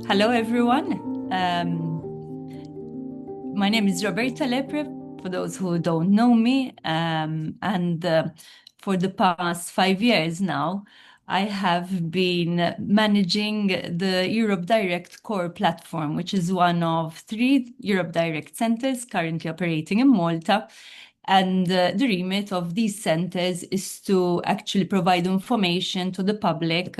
Hello, everyone. My name is Roberta Lepre, for those who don't know me. For the past 5 years now, I have been managing the Europe Direct core platform, which is one of 3 Europe Direct centers currently operating in Malta. And the remit of these centers is to actually provide information to the public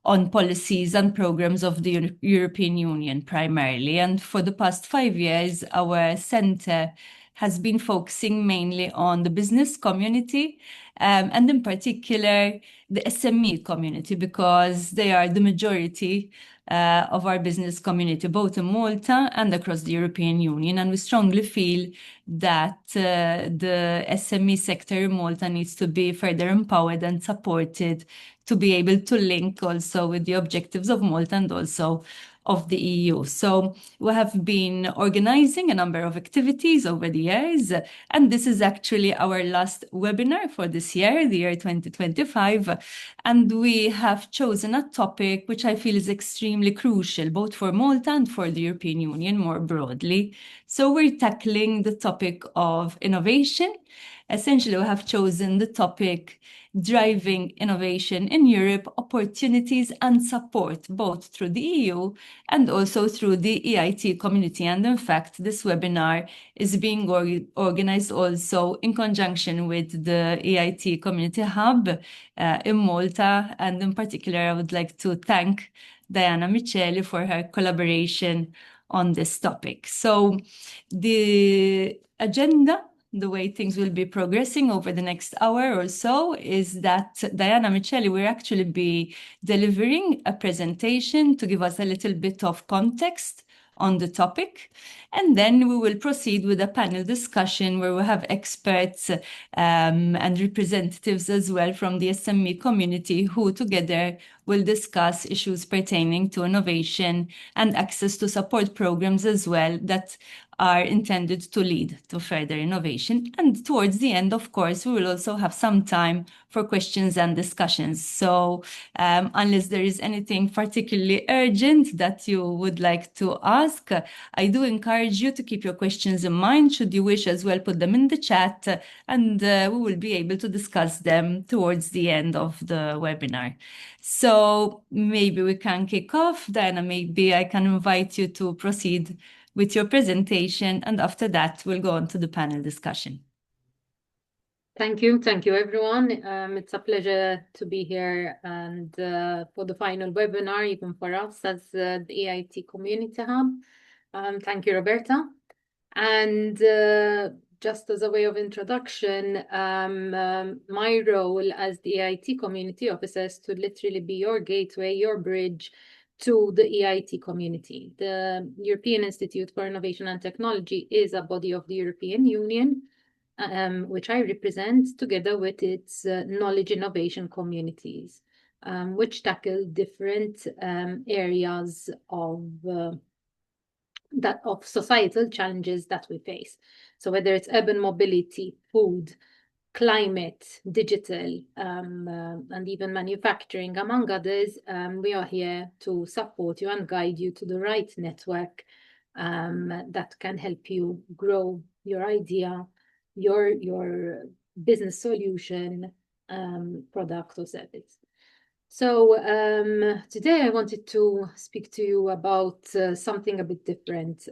on policies and programs of the European Union primarily. And for the past 5 years, our center has been focusing mainly on the business community, and in particular, the SME community, because they are the majority of our business community, both in Malta and across the European Union. And we strongly feel that the SME sector in Malta needs to be further empowered and supported to be able to link also with the objectives of Malta and also of the EU. So we have been organizing a number of activities over the years, and this is actually our last webinar for this year, the year 2025. And we have chosen a topic which I feel is extremely crucial, both for Malta and for the European Union more broadly. So we're tackling the topic of innovation. Essentially, we have chosen the topic driving innovation in Europe, opportunities and support, both through the EU and also through the EIT community. And in fact, this webinar is being organized also in conjunction with the EIT Community Hub in Malta. And in particular, I would like to thank Diana Micheli for her collaboration on this topic. So the agenda, the way things will be progressing over the next hour or so, is that Diana Micheli will actually be delivering a presentation to give us a little bit of context on the topic. And then we will proceed with a panel discussion where we have experts and representatives as well from the SME community who together will discuss issues pertaining to innovation and access to support programs as well that are intended to lead to further innovation. And towards the end, of course, we will also have some time for questions and discussions. So unless there is anything particularly urgent that you would like to ask, I do encourage you to keep your questions in mind. Should you wish as well, put them in the chat, and we will be able to discuss them towards the end of the webinar. So maybe we can kick off. Diana, maybe I can invite you to proceed with your presentation, and after that, we'll go on to the panel discussion. Thank you. Thank you, everyone. It's a pleasure to be here and for the final webinar, even for us as the EIT Community Hub. Thank you, Roberta. And just as a way of introduction, my role as the EIT Community Officer is to literally be your gateway, your bridge to the EIT community. The European Institute for Innovation and Technology is a body of the European Union, which I represent together with its knowledge innovation communities, which tackle different areas of societal challenges that we face. So whether it's urban mobility, food, climate, digital, and even manufacturing, among others, we are here to support you and guide you to the right network that can help you grow your idea, your business solution, product or service. So today I wanted to speak to you about something a bit different,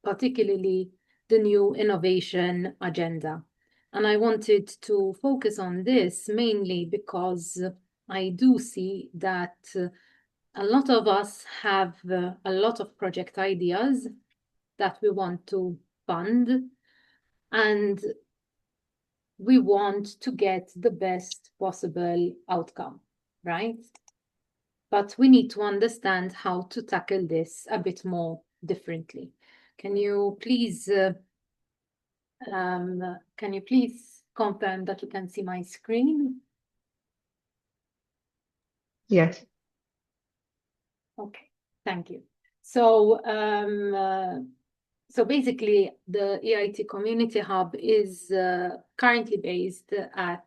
particularly the new innovation agenda. And I wanted to focus on this mainly because I do see that a lot of us have a lot of project ideas that we want to fund, and we want to get the best possible outcome, right? But we need to understand how to tackle this a bit more differently. Can you please confirm that you can see my screen? Yes. Okay, thank you. So so basically, the EIT Community Hub is currently based at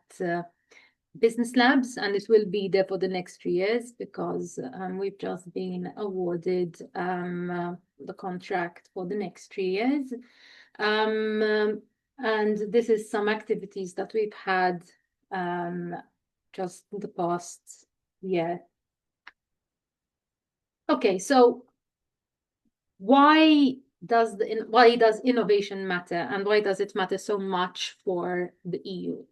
business labs, and it will be there for the next 3 years because we've just been awarded the contract for the next 3 years. And this is some activities that we've had just in the past year. Okay, so why does innovation matter, and why does it matter so much for the EU?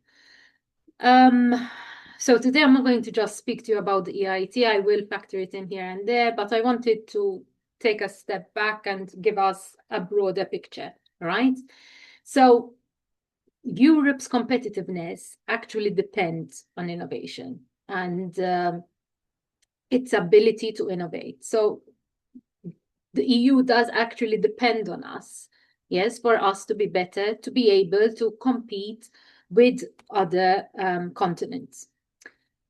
So today I'm not going to just speak to you about the EIT. I will factor it in here and there, but I wanted to take a step back and give us a broader picture, right? So Europe's competitiveness actually depends on innovation and its ability to innovate. So the EU does actually depend on us, yes, for us to be better, to be able to compete with other continents.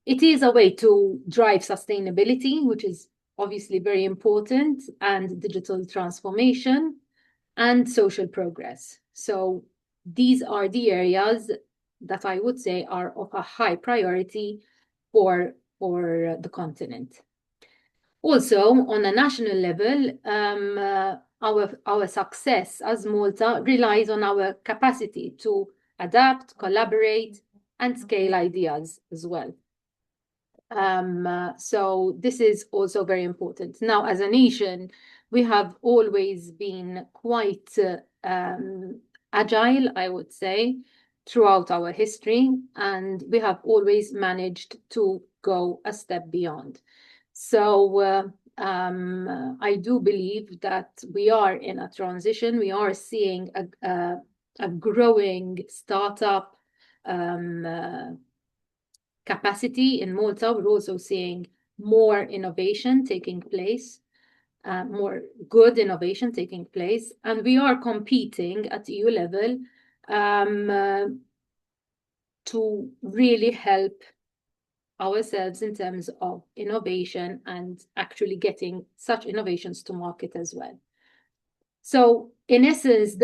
It is a way to drive sustainability, which is obviously very important, and digital transformation and social progress. So these are the areas that I would say are of a high priority for the continent. Also, on a national level, our success as Malta relies on our capacity to adapt, collaborate, and scale ideas as well. So this is also very important. Now, as a nation, we have always been quite agile, I would say, throughout our history, and we have always managed to go a step beyond. So I do believe that we are in a transition. We are seeing a growing startup capacity in Malta. We're also seeing more innovation taking place, more good innovation taking place, and we are competing at EU level to really help ourselves in terms of innovation and actually getting such innovations to market as well. So in essence,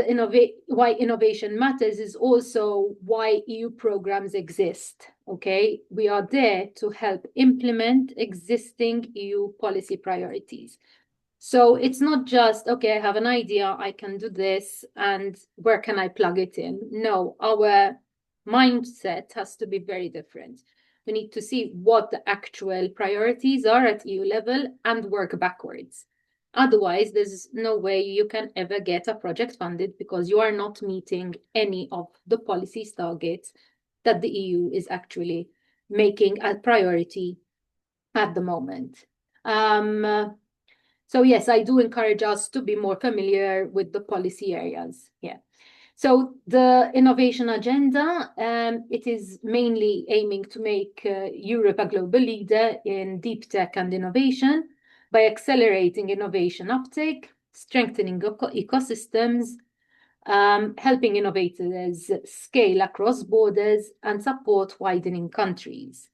why innovation matters is also why EU programs exist, okay? We are there to help implement existing EU policy priorities. So it's not just, okay, I have an idea, I can do this, and where can I plug it in? No, our mindset has to be very different. We need to see what the actual priorities are at EU level and work backwards. Otherwise, there's no way you can ever get a project funded because you are not meeting any of the policy targets that the EU is actually making a priority at the moment. So yes, I do encourage us to be more familiar with the policy areas here. So the innovation agenda, it is mainly aiming to make Europe a global leader in deep tech and innovation by accelerating innovation uptake, strengthening ecosystems, helping innovators scale across borders and support widening countries,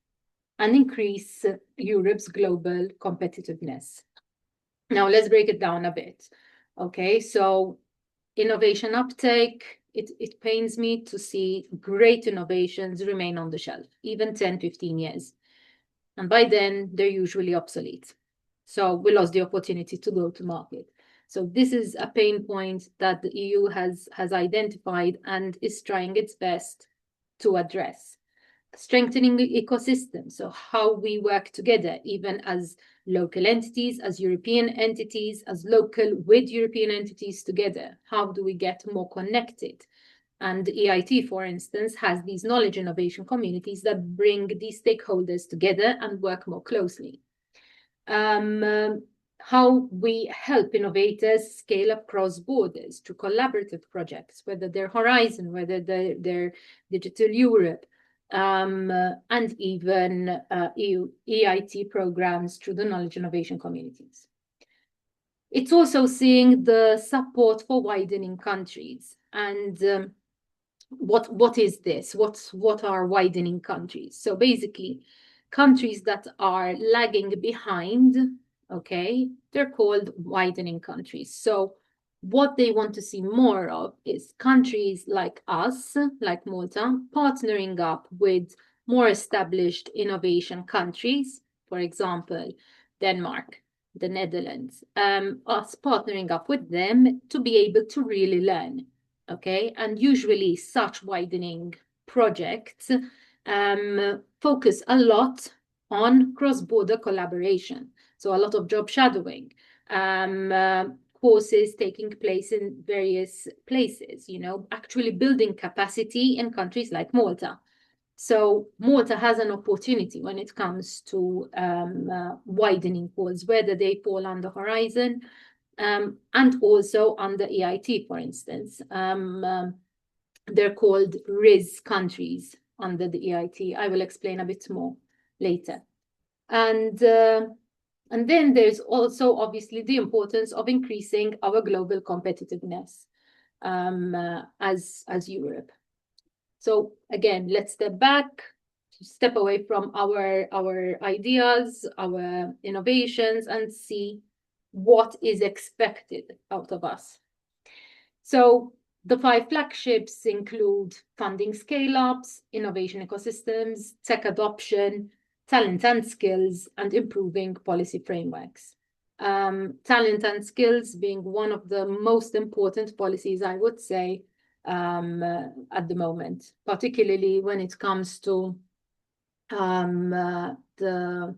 and increase Europe's global competitiveness. Now let's break it down a bit. Okay, so innovation uptake, it pains me to see great innovations remain on the shelf, even 10, 15 years. And by then, they're usually obsolete. So we lost the opportunity to go to market. So this is a pain point that the EU has identified and is trying its best to address. Strengthening the ecosystem, so how we work together, even as local entities, as European entities, as local with European entities together. How do we get more connected? And EIT, for instance, has these knowledge innovation communities that bring these stakeholders together and work more closely. How we help innovators scale up cross borders through collaborative projects, whether they're Horizon, whether they're Digital Europe, and even EU EIT programs through the knowledge innovation communities. It's also seeing the support for widening countries. And what is this? What are widening countries? So basically, countries that are lagging behind, okay, they're called widening countries. So what they want to see more of is countries like us, like Malta, partnering up with more established innovation countries, for example, Denmark, the Netherlands, us partnering up with them to be able to really learn, okay? And usually such widening projects focus a lot on cross-border collaboration. So a lot of job shadowing, courses taking place in various places, you know, actually building capacity in countries like Malta. So Malta has an opportunity when it comes to widening pools, whether they fall under Horizon and also under EIT, for instance. They're called RIS countries under the EIT. I will explain a bit more later. And then there's also obviously the importance of increasing our global competitiveness as Europe. So again, let's step back, step away from our ideas, our innovations, and see what is expected out of us. So the 5 flagships include funding scale-ups, innovation ecosystems, tech adoption, talent and skills, and improving policy frameworks. Talent and skills being one of the most important policies, I would say, at the moment, particularly when it comes to the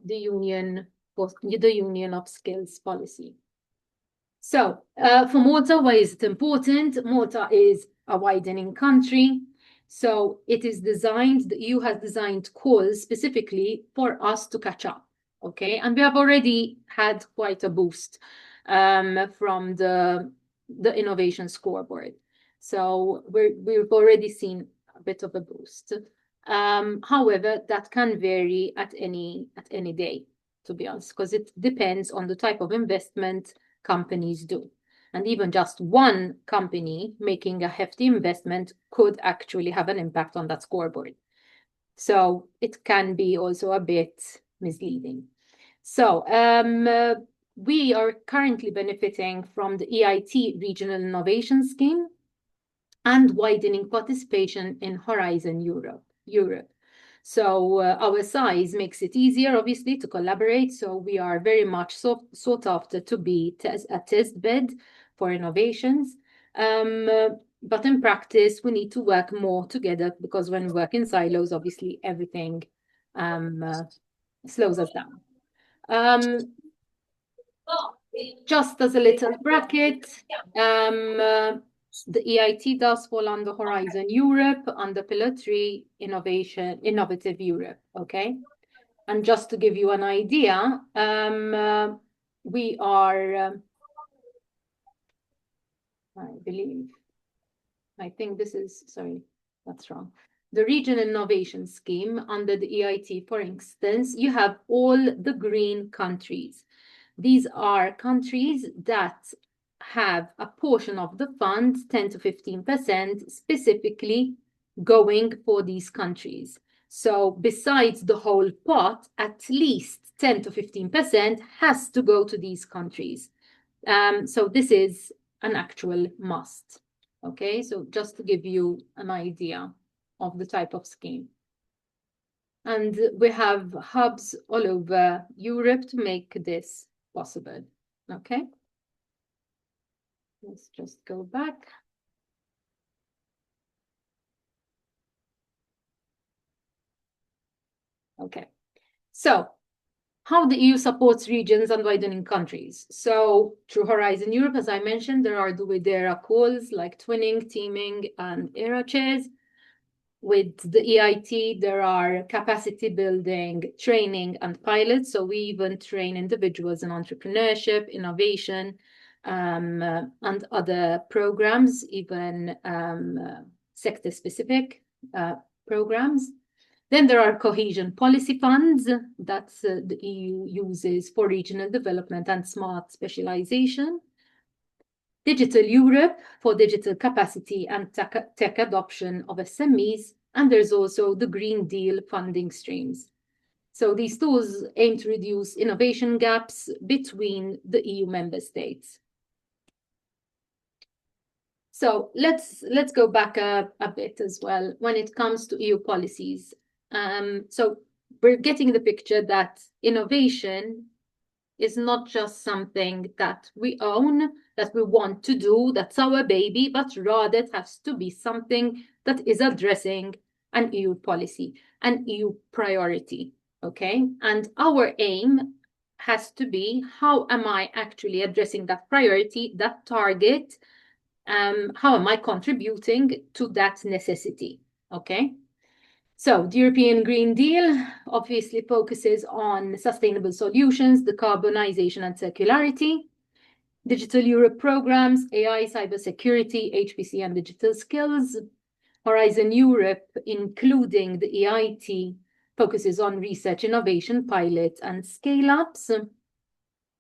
union of skills policy. So for Malta, why is it important? Malta is a widening country. So it is designed, the EU has designed calls specifically for us to catch up, okay? And we have already had quite a boost from the innovation scoreboard. So we've already seen a bit of a boost. However, that can vary at any day, to be honest, because it depends on the type of investment companies do. And even just one company making a hefty investment could actually have an impact on that scoreboard. So it can be also a bit misleading. So we are currently benefiting from the EIT Regional Innovation Scheme and widening participation in Horizon Europe. So our size makes it easier, obviously, to collaborate. So we are very much sought after to be a test bed for innovations. But in practice, we need to work more together because when we work in silos, obviously, everything slows us down. Just as a little bracket, the EIT does fall under Horizon Europe, under Pillar 3, Innovative Europe, okay? And just to give you an idea, we are, I think this is, sorry, that's wrong. The Regional Innovation Scheme under the EIT, for instance, you have all the green countries. These are countries that have a portion of the funds, 10 to 15%, specifically going for these countries. So besides the whole pot, at least 10 to 15% has to go to these countries. So this is an actual must. Okay, so just to give you an idea of the type of scheme. And we have hubs all over Europe to make this possible. Okay. Let's just go back. Okay, so how the EU supports regions and widening countries. So through Horizon Europe, as I mentioned, there are the WIDERA calls like twinning, teaming, and ERA chairs. With the EIT, there are capacity building, training, and pilots. So we even train individuals in entrepreneurship, innovation, and other programs, even sector-specific programs. Then there are cohesion policy funds that the EU uses for regional development and smart specialization. Digital Europe for digital capacity and tech adoption of SMEs. And there's also the Green Deal funding streams. So these tools aim to reduce innovation gaps between the EU member states. So let's go back a bit as well when it comes to EU policies. So we're getting the picture that innovation is not just something that we own, that we want to do, that's our baby, but rather it has to be something that is addressing an EU policy, an EU priority, okay? And our aim has to be, how am I actually addressing that priority, that target? How am I contributing to that necessity, okay? So the European Green Deal obviously focuses on sustainable solutions, decarbonization and circularity, Digital Europe programs, AI, cybersecurity, HPC and digital skills. Horizon Europe, including the EIT, focuses on research, innovation, pilots and scale-ups.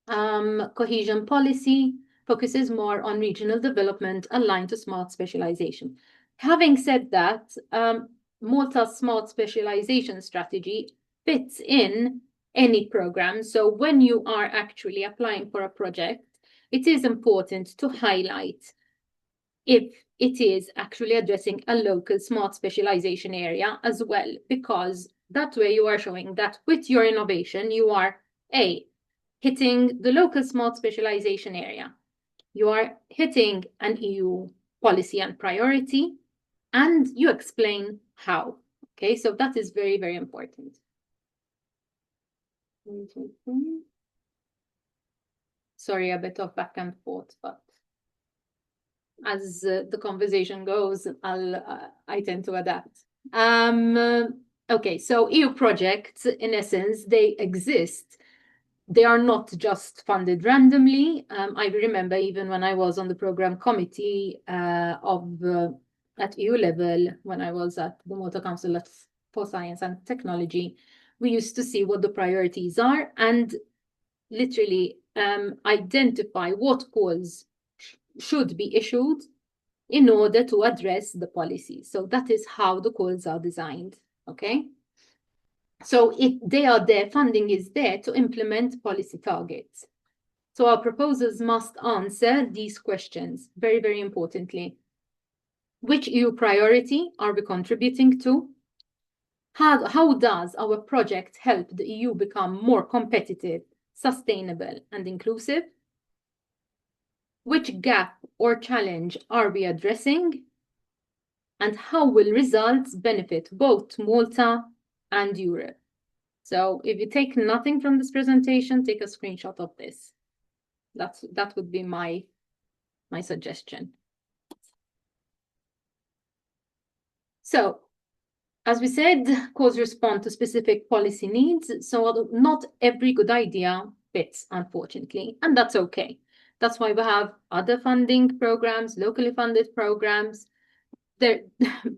Cohesion policy focuses more on regional development aligned to smart specialization. Having said that, Malta's smart specialization strategy fits in any program. So when you are actually applying for a project, it is important to highlight if it is actually addressing a local smart specialization area as well, because that way you are showing that with your innovation, you are hitting the local smart specialization area. You are hitting an EU policy and priority, and you explain how. Okay, so that is very, very important. Sorry, a bit of back and forth, but as the conversation goes, I tend to adapt. Okay, so EU projects, in essence, they exist. They are not just funded randomly. I remember even when I was on the program committee at EU level, when I was at the Malta Council for Science and Technology, we used to see what the priorities are and literally identify what calls should be issued in order to address the policy. So that is how the calls are designed, okay? So they are there, funding is there to implement policy targets. So our proposals must answer these questions, very, very importantly. Which EU priority are we contributing to? How does our project help the EU become more competitive, sustainable, and inclusive? Which gap or challenge are we addressing? And how will results benefit both Malta and Europe? So if you take nothing from this presentation, take a screenshot of this. That would be my suggestion. So, as we said, calls respond to specific policy needs. So not every good idea fits, unfortunately, and that's okay. That's why we have other funding programs, locally funded programs. There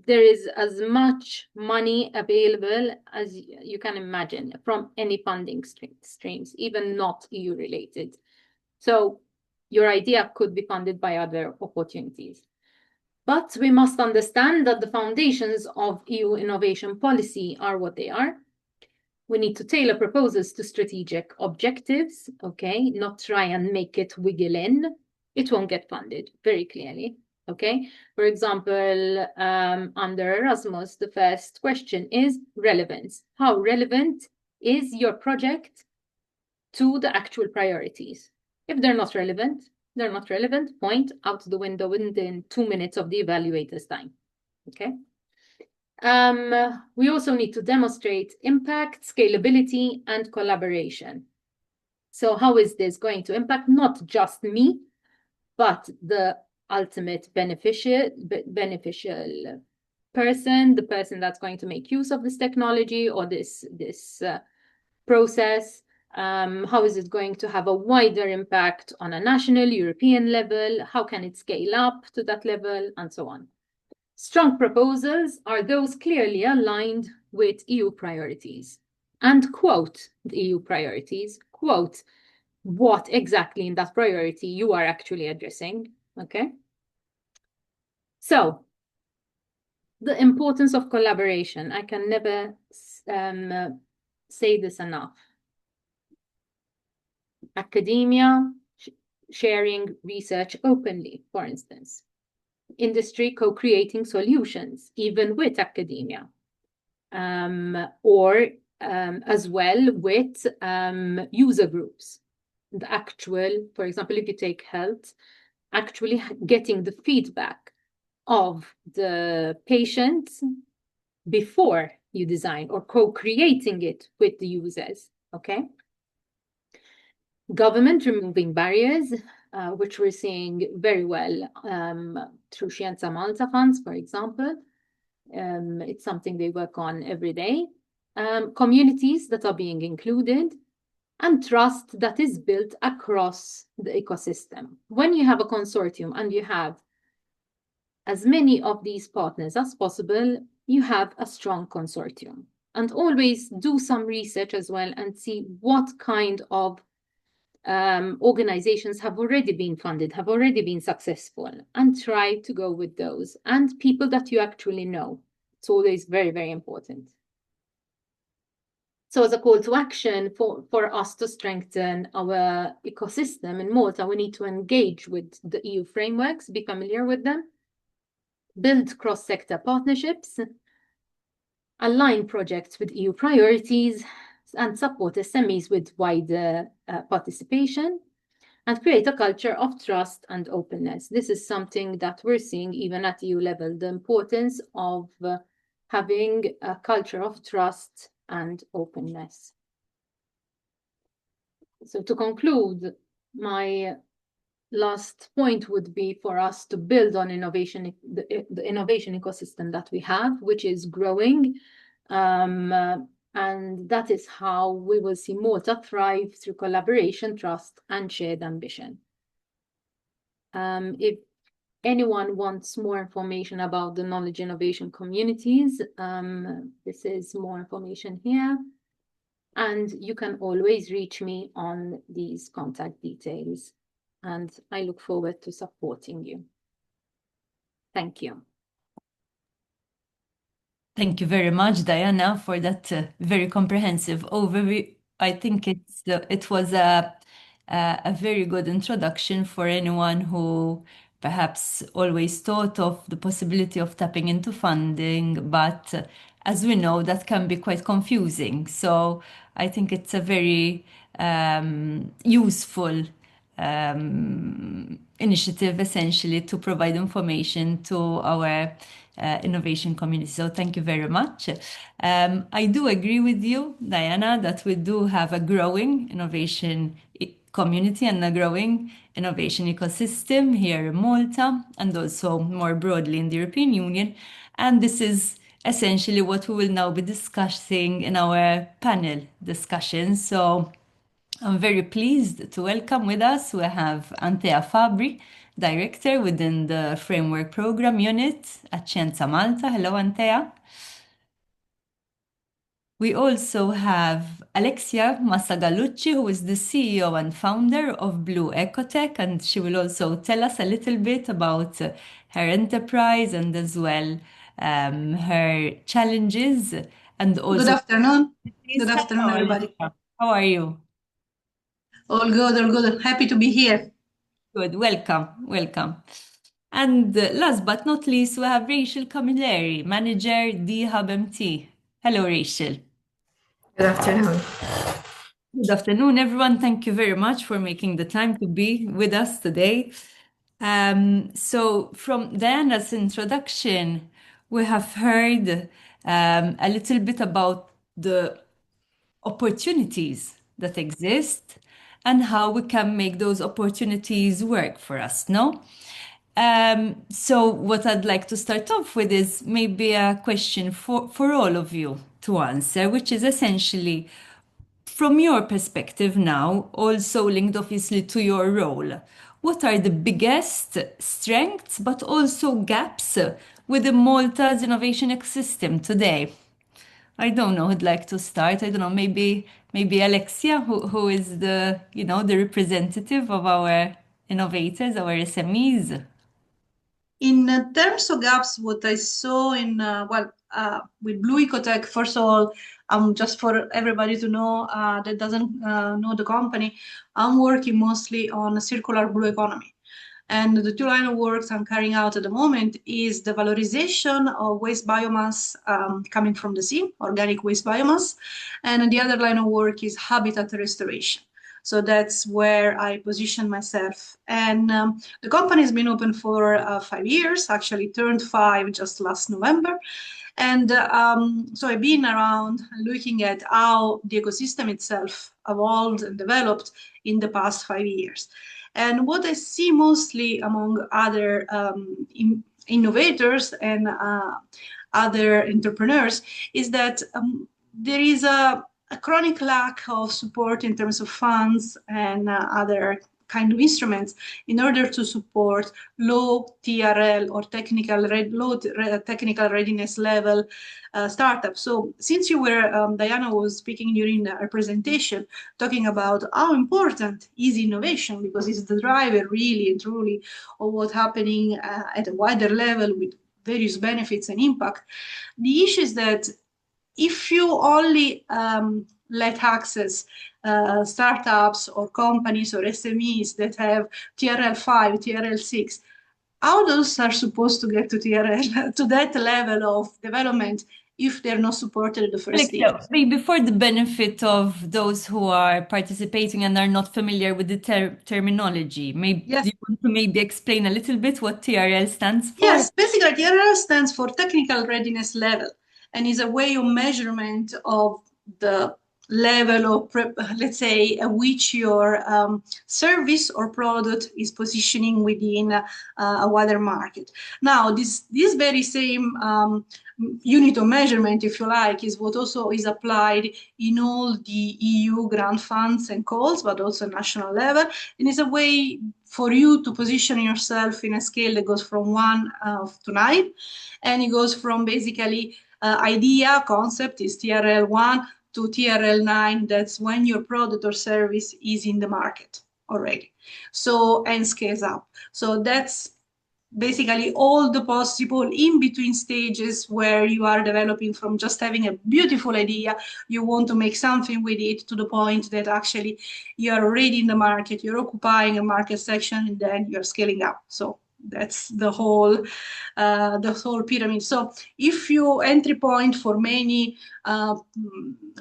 is as much money available as you can imagine from any funding streams, even not EU related. So your idea could be funded by other opportunities. But we must understand that the foundations of EU innovation policy are what they are. We need to tailor proposals to strategic objectives, okay? Not try and make it wiggle in. It won't get funded, very clearly, okay? For example, under Erasmus, the first question is relevance. How relevant is your project to the actual priorities? If they're not relevant, point out the window within 2 minutes of the evaluator's time, okay? We also need to demonstrate impact, scalability, and collaboration. So how is this going to impact not just me, but the ultimate beneficial person, the person that's going to make use of this technology or this process? How is it going to have a wider impact on a national, European level? How can it scale up to that level, and so on? Strong proposals are those clearly aligned with EU priorities and quote the EU priorities, quote what exactly in that priority you are actually addressing, okay? So, the importance of collaboration. I can never say this enough. Academia sharing research openly, for instance. industry co-creating solutions, even with academia, or as well with user groups. The actual, for example, if you take health, actually getting the feedback of the patients before you design, or co-creating it with the users, okay? Government removing barriers, which we're seeing very well through Scienza Malta funds, for example. It's something they work on every day. Communities that are being included, and trust that is built across the ecosystem. When you have a consortium and you have as many of these partners as possible, you have a strong consortium. And always do some research as well and see what kind of organizations have already been funded, have already been successful, and try to go with those. And people that you actually know. It's always very, very important. So as a call to action for us to strengthen our ecosystem in Malta, we need to engage with the EU frameworks, be familiar with them, build cross-sector partnerships, align projects with EU priorities, and support SMEs with wider participation, and create a culture of trust and openness. This is something that we're seeing even at EU level, the importance of having a culture of trust and openness. So to conclude, my last point would be for us to build on innovation, the innovation ecosystem that we have, which is growing. And that is how we will see Malta thrive through collaboration, trust, and shared ambition. If anyone wants more information about the knowledge innovation communities, this is more information here. And you can always reach me on these contact details. And I look forward to supporting you. Thank you. Thank you very much, Diana, for that very comprehensive overview. I think it was a very good introduction for anyone who perhaps always thought of the possibility of tapping into funding, but as we know, that can be quite confusing. So I think it's a very useful initiative, essentially, to provide information to our innovation community. So thank you very much. I do agree with you, Diana, that we do have a growing innovation community and a growing innovation ecosystem here in Malta and also more broadly in the European Union. And this is essentially what we will now be discussing in our panel discussion. So I'm very pleased to welcome with us, we have Antea Fabri, Director within the Framework Program Unit at Scienza Malta. Hello, Antea. We also have Alexia Massagalucci, who is the CEO and founder of Blue Ecotech, and she will also tell us a little bit about her enterprise and as well her challenges and also... Good afternoon. Please, Good afternoon, everybody. How are you? All good, all good. Happy to be here. Good, welcome. And last but not least, we have Rachel Camilleri, Manager, D-Hub MT. Hello, Rachel. Good afternoon. Good afternoon, everyone. Thank you very much for making the time to be with us today. So from Diana's introduction, we have heard a little bit about the opportunities that exist and how we can make those opportunities work for us, no? So what I'd like to start off with is maybe a question for all of you to answer, which is essentially, from your perspective now, also linked obviously to your role, what are the biggest strengths but also gaps within Malta's innovation ecosystem today? I don't know who'd like to start. I don't know, maybe Alexia, who is the representative of our innovators, our SMEs. In terms of gaps, what I saw with Blue Ecotech, first of all, just for everybody to know that doesn't know the company, I'm working mostly on a circular blue economy. And the two line of works I'm carrying out at the moment is the valorization of waste biomass coming from the sea, organic waste biomass. And the other line of work is habitat restoration. So that's where I position myself. And the company has been open for 5 years, actually turned 5 just last November. And so I've been around looking at how the ecosystem itself evolved and developed in the past 5 years. And what I see mostly among other innovators and other entrepreneurs is that there is a chronic lack of support in terms of funds and other kind of instruments in order to support low TRL or low technical readiness level startups. So since you were, Diana was speaking during her presentation, talking about how important is innovation, because it's the driver really and truly of what's happening at a wider level with various benefits and impact. The issue is that if you only let access startups or companies or SMEs that have TRL 5, TRL 6, how those are supposed to get to TRL, to that level of development, if they're not supported at the first stage? Maybe for the benefit of those who are participating and are not familiar with the terminology, maybe Yes. do you want to maybe explain a little bit what TRL stands for? Yes, basically TRL stands for technical readiness level, and is a way of measurement of the level of, let's say, at which your service or product is positioning within a wider market. Now, this very same unit of measurement, if you like, is what also is applied in all the EU grant funds and calls, but also national level, and is a way for you to position yourself in a scale that goes from 1 to 9, and it goes from basically idea, concept is TRL 1 to TRL 9, that's when your product or service is in the market already. So, and scales up. So that's basically all the possible in-between stages where you are developing from just having a beautiful idea, you want to make something with it, to the point that actually you are already in the market, you're occupying a market section, and then you're scaling up. So that's the whole pyramid. So if your entry point for many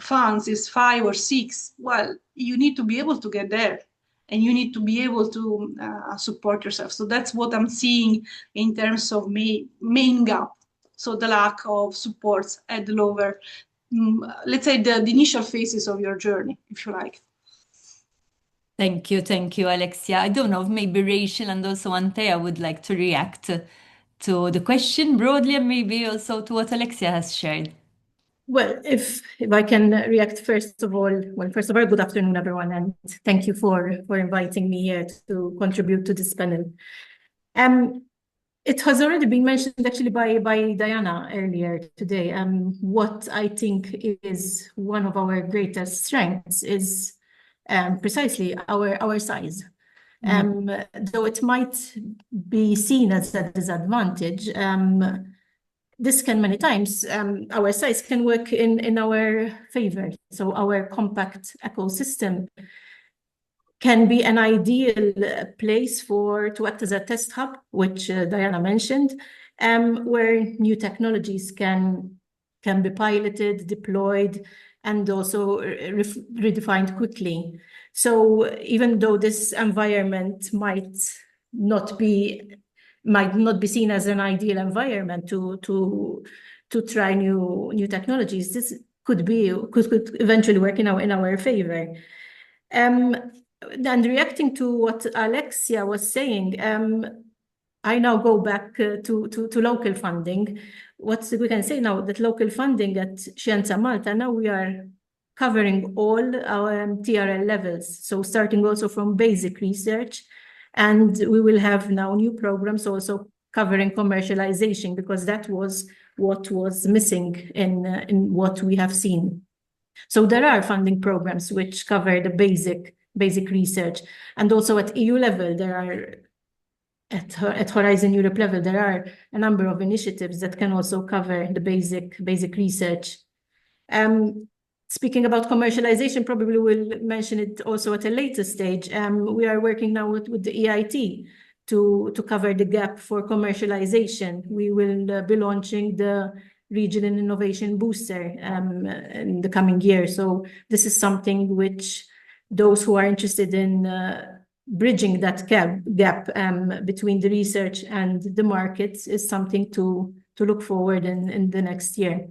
funds is 5 or 6, well, you need to be able to get there, and you need to be able to support yourself. So that's what I'm seeing in terms of main gap. So the lack of supports at the lower, let's say the initial phases of your journey, if you like. Thank you, Alexia. I don't know if maybe Rachel and also Antea would like to react to the question broadly, and maybe also to what Alexia has shared. Well, if I can react first of all, good afternoon, everyone, and thank you for inviting me here to contribute to this panel. It has already been mentioned actually by Diana earlier today. What I think is one of our greatest strengths is precisely our size. Though it might be seen as a disadvantage, this can many times, our size can work in our favor. So our compact ecosystem can be an ideal place to act as a test hub, which Diana mentioned, where new technologies can be piloted, deployed, and also redefined quickly. So even though this environment might not be seen as an ideal environment to try new technologies, this could eventually work in our favor. And reacting to what Alexia was saying, I now go back to local funding. What we can say now, that local funding at Scienza Malta, now we are covering all our TRL levels. So starting also from basic research, and we will have now new programs also covering commercialization, because that was what was missing in what we have seen. So there are funding programs which cover the basic research, and also at EU level, there are at Horizon Europe level, there are a number of initiatives that can also cover the basic research. Speaking about commercialization, probably we'll mention it also at a later stage. We are working now with the EIT to cover the gap for commercialization, we will be launching the Regional Innovation Booster in the coming year. So this is something which those who are interested in bridging that gap between the research and the markets is something to look forward in the next year.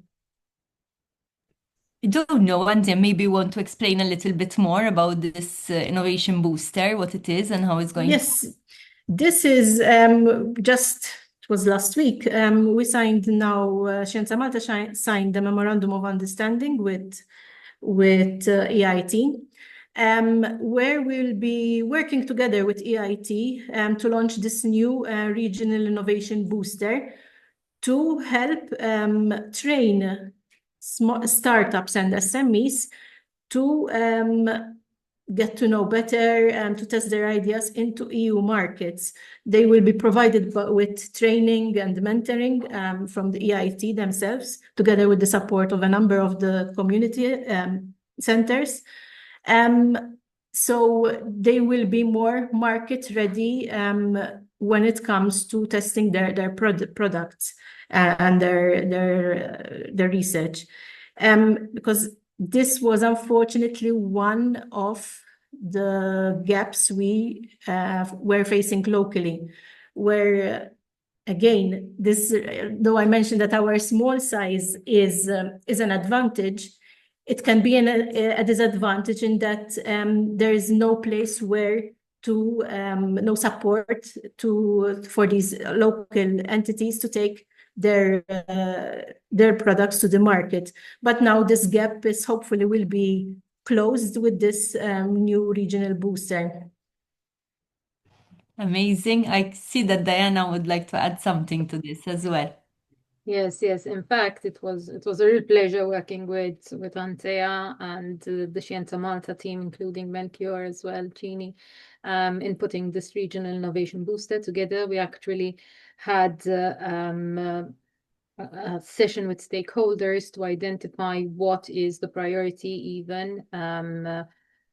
I don't know, and then maybe want to explain a little bit more about this innovation booster, what it is and how it's going. Yes, this is it was last week. We signed now, Scienza Malta signed a memorandum of understanding with EIT, where we'll be working together with EIT to launch this new regional innovation booster to help train startups and SMEs to get to know better and to test their ideas into EU markets. They will be provided with training and mentoring from the EIT themselves, together with the support of a number of the community centers. So they will be more market ready when it comes to testing their products and their research. Because this was unfortunately one of the gaps we were facing locally, where again, though I mentioned that our small size is an advantage, it can be a disadvantage in that there is no place where no support for these local entities to take their products to the market. But now this gap is hopefully will be closed with this new regional booster. Amazing. I see that Diana would like to add something to this as well. Yes. In fact, it was a real pleasure working with Antea and the Scienza Malta team, including Melchior as well, Chini, in putting this regional innovation booster together. We actually had a session with stakeholders to identify what is the priority even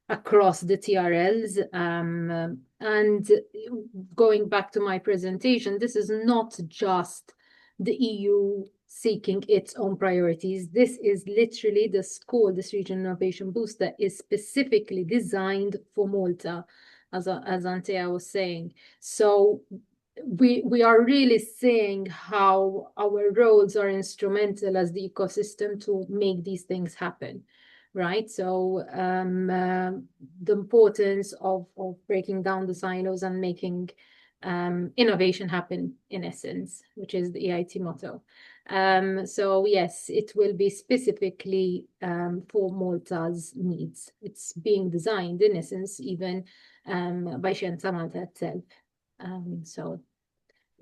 across the TRLs. And going back to my presentation, this is not just the EU seeking its own priorities. This is literally this regional innovation booster is specifically designed for Malta, as Antea was saying. So we are really seeing how our roles are instrumental as the ecosystem to make these things happen, right? So the importance of breaking down the silos and making innovation happen, in essence, which is the EIT motto. So yes, it will be specifically for Malta's needs. It's being designed, in essence, even by Scienza Malta itself. So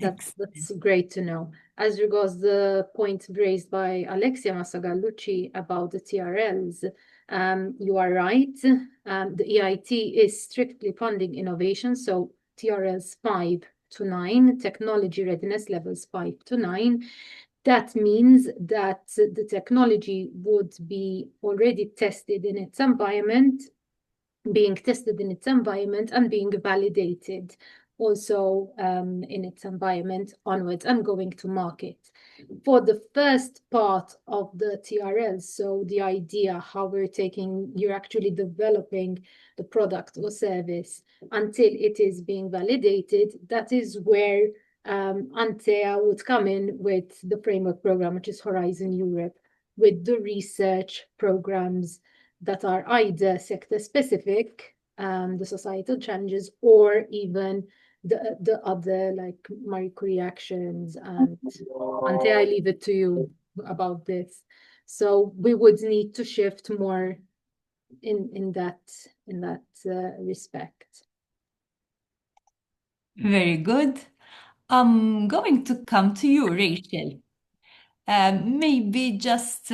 that's great to know. As regards the point raised by Alexia Massagallucci about the TRLs, you are right. The EIT is strictly funding innovation, so TRLs 5 to 9, technology readiness levels 5 to 9. That means that the technology would be already tested in its environment, and being validated also in its environment onwards and going to market. For the first part of the TRL, so the idea how you're actually developing the product or service until it is being validated, that is where Antea would come in with the framework program, which is Horizon Europe, with the research programs that are either sector specific, the societal challenges, or even the other, like Marie Curie actions. And Antea, I leave it to you about this. So we would need to shift more in that respect. Very good. I'm going to come to you, Rachel. Maybe just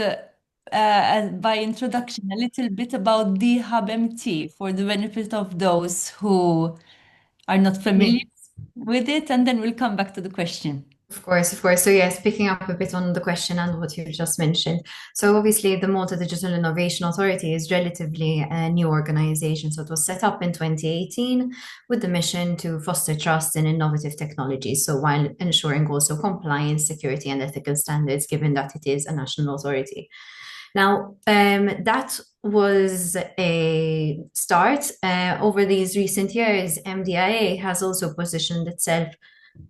by introduction, a little bit about the Hub MT for the benefit of those who are not familiar with it, and then we'll come back to the question. Of course, of course. So yes, picking up a bit on the question and what you just mentioned. So obviously the Malta Digital Innovation Authority is relatively a new organization. So it was set up in 2018 with the mission to foster trust in innovative technologies. So while ensuring also compliance, security, and ethical standards, given that it is a national authority. Now, that was a start. Over these recent years, MDIA has also positioned itself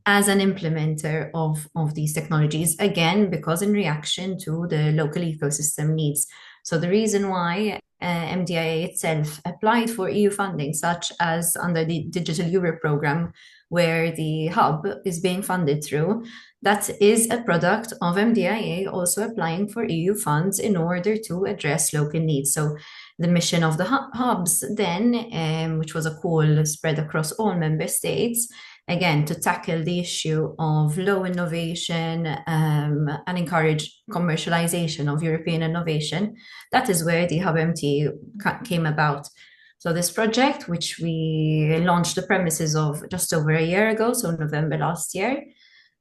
as an implementer of these technologies, again, because in reaction to the local ecosystem needs. So the reason why MDIA itself applied for EU funding, such as under the Digital Europe program, where the hub is being funded through, that is a product of MDIA also applying for EU funds in order to address local needs. So the mission of the hubs then, which was a call spread across all member states, again, to tackle the issue of low innovation and encourage commercialization of European innovation. That is where the Hub MT came about. So this project, which we launched the premises of just over a year ago, so November last year,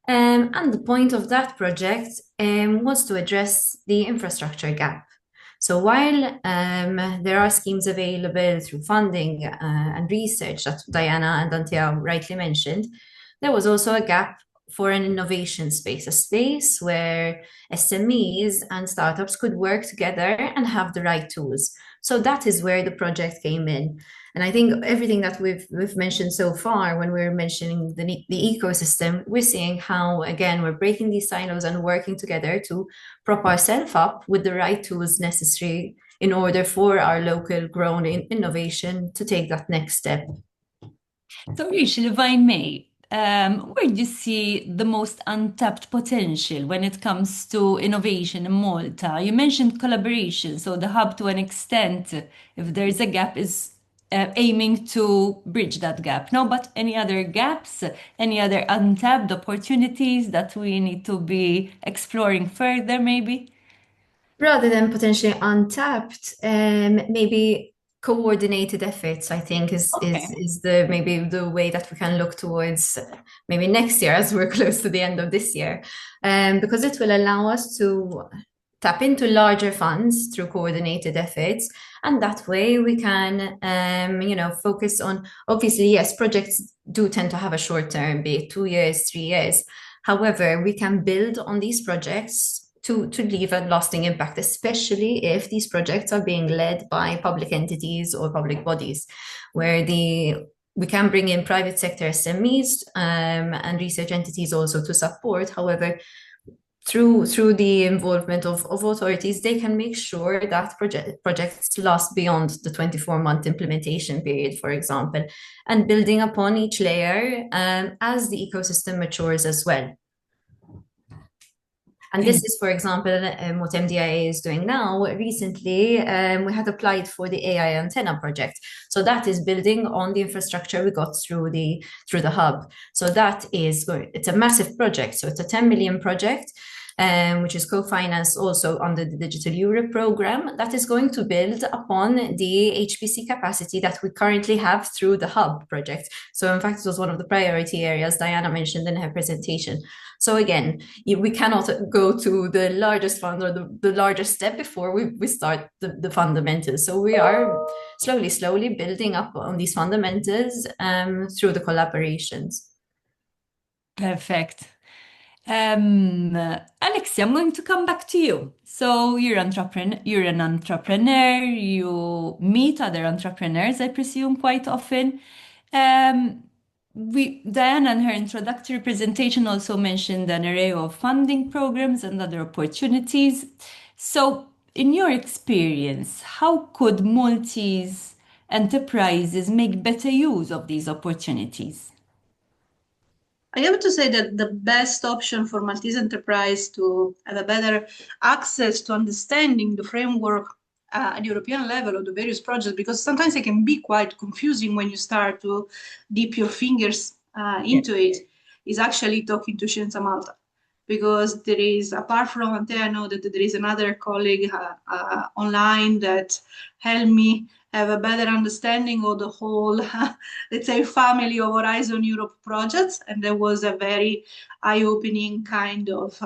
and the point of that project was to address the infrastructure gap. So while there are schemes available through funding and research that Diana and Antia rightly mentioned, there was also a gap for an innovation space, a space where SMEs and startups could work together and have the right tools. So that is where the project came in. And I think everything that we've mentioned so far, when we're mentioning the ecosystem, we're seeing how, again, we're breaking these silos and working together to prop ourselves up with the right tools necessary in order for our local grown innovation to take that next step. So, Rachel, if I may, where do you see the most untapped potential when it comes to innovation in Malta? You mentioned collaboration, so the hub, to an extent, if there's a gap, is aiming to bridge that gap. No, but any other gaps, any other untapped opportunities that we need to be exploring further, maybe? Rather than potentially untapped, maybe coordinated efforts, I think, is the maybe the way that we can look towards maybe next year as we're close to the end of this year, because it will allow us to tap into larger funds through coordinated efforts, and that way we can focus on, obviously, yes, projects do tend to have a short term, be it 2 years, 3 years. However, we can build on these projects to leave a lasting impact, especially if these projects are being led by public entities or public bodies, where we can bring in private sector SMEs and research entities also to support. However, through the involvement of authorities, they can make sure that projects last beyond the 24-month implementation period, for example, and building upon each layer as the ecosystem matures as well. And this is, for example, what MDIA is doing now. Recently, we had applied for the AI antenna project. So that is building on the infrastructure we got through the hub. So it's a massive project. So it's a 10 million project, which is co-financed also under the Digital Europe program, that is going to build upon the HPC capacity that we currently have through the hub project. So in fact, it was one of the priority areas Diana mentioned in her presentation. So again, we cannot go to the largest fund or the largest step before we start the fundamentals. So we are slowly building up on these fundamentals through the collaborations. Perfect. Alexia, I'm going to come back to you. So you're an entrepreneur, you meet other entrepreneurs, I presume, quite often. Diana, in her introductory presentation, also mentioned an array of funding programs and other opportunities. So, in your experience, how could Maltese enterprises make better use of these opportunities? I have to say that the best option for Maltese enterprise to have a better access to understanding the framework at European level of the various projects, because sometimes it can be quite confusing when you start to dip your fingers into it, is actually talking to Scienza Malta. Because there is, apart from Antea, I know that there is another colleague online that helped me have a better understanding of the whole, let's say, family of Horizon Europe projects. And there was a very eye-opening kind of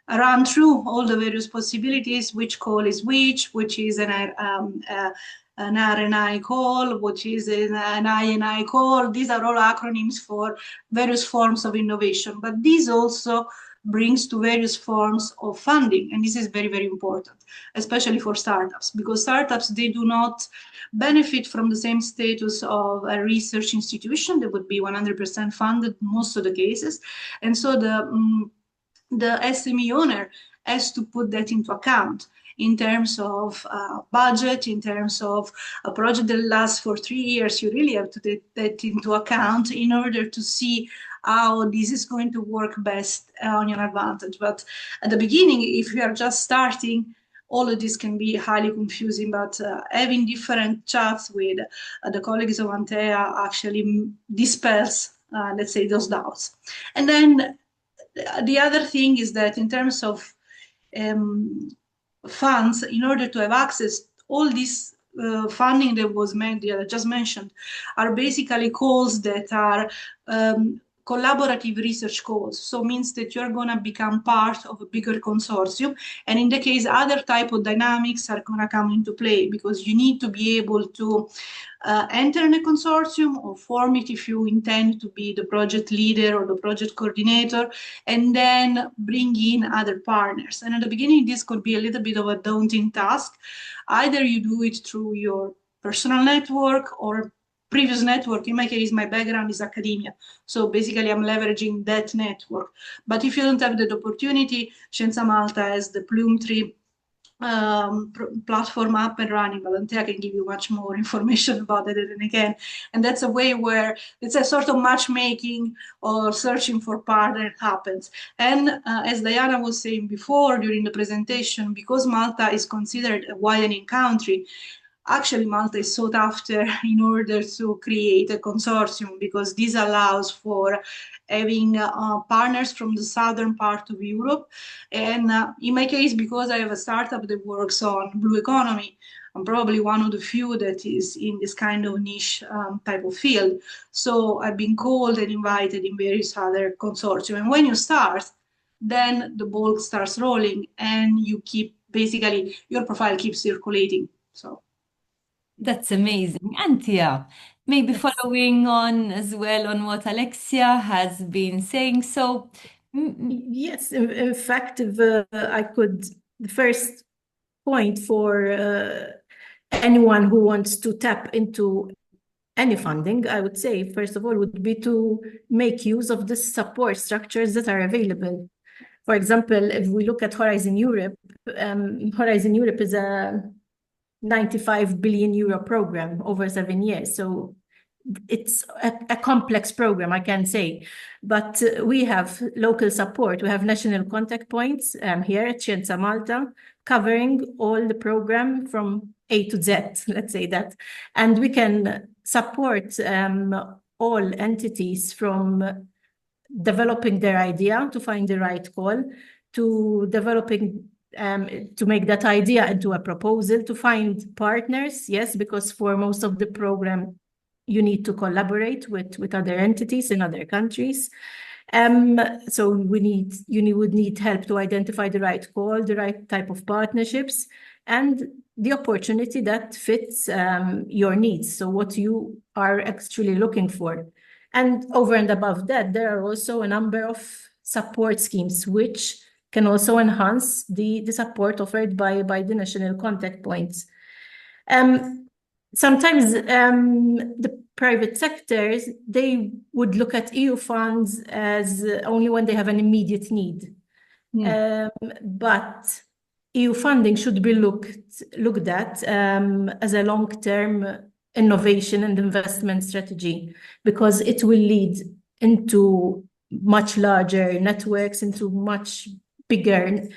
run through all the various possibilities, which call is which is an RNI call, which is an INI call. These are all acronyms for various forms of innovation, but this also brings to various forms of funding. And this is very, very important, especially for startups, because startups, they do not benefit from the same status of a research institution that would be 100% funded most of the cases. And so the SME owner has to put that into account in terms of budget, in terms of a project that lasts for 3 years. You really have to take that into account in order to see how this is going to work best on your advantage. But at the beginning, if you are just starting, all of this can be highly confusing, but having different chats with the colleagues of Antea actually dispels, let's say, those doubts. And then the other thing is that in terms of funds, in order to have access, all this funding that was just mentioned are basically calls that are collaborative research calls. So means that you're going to become part of a bigger consortium. And in the case, other type of dynamics are going to come into play, because you need to be able to enter in a consortium or form it if you intend to be the project leader or the project coordinator, and then bring in other partners. And at the beginning, this could be a little bit of a daunting task. Either you do it through your personal network or previous network. In my case, my background is academia. So basically, I'm leveraging that network. But if you don't have that opportunity, Scienza Malta has the Plume Tree platform up and running, but Antea can give you much more information about it than again. And that's a way where it's a sort of matchmaking or searching for partner happens. And as Diana was saying before during the presentation, because Malta is considered a widening country, actually Malta is sought after in order to create a consortium, because this allows for having partners from the southern part of Europe. And in my case, because I have a startup that works on blue economy, I'm probably one of the few that is in this kind of niche type of field. So I've been called and invited in various other consortium. And when you start, then the ball starts rolling and you keep, basically, your profile keeps circulating. So. That's amazing. Antia, maybe following on as well on what Alexia has been saying. So, yes, in fact, the first point for anyone who wants to tap into any funding, I would say, first of all, would be to make use of the support structures that are available. For example, if we look at Horizon Europe is a 95 billion euro program over 7 years. So it's a complex program, I can say. But we have local support. We have national contact points here at Scienza Malta, covering all the program from A to Z, let's say that. And we can support all entities from developing their idea to find the right call, to developing to make that idea into a proposal, to find partners, yes, because for most of the program, you need to collaborate with other entities in other countries. So you would need help to identify the right call, the right type of partnerships, and the opportunity that fits your needs. So what you are actually looking for. And over and above that, there are also a number of support schemes which can also enhance the support offered by the national contact points. Sometimes the private sectors, they would look at EU funds as only when they have an immediate need. But EU funding should be looked at as a long-term innovation and investment strategy, because it will lead into much larger networks, into much bigger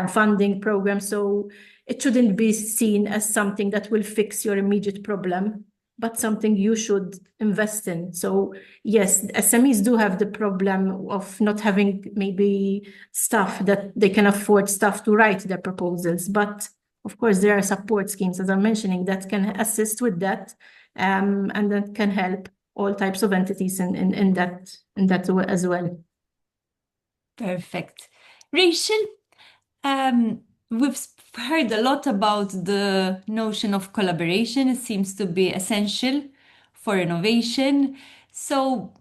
funding programs. So it shouldn't be seen as something that will fix your immediate problem, but something you should invest in. So yes, SMEs do have the problem of not having maybe staff that they can afford staff to write their proposals. But of course, there are support schemes, as I'm mentioning, that can assist with that, and that can help all types of entities in that way as well. Perfect. Rachel, we've heard a lot about the notion of collaboration. It seems to be essential for innovation. So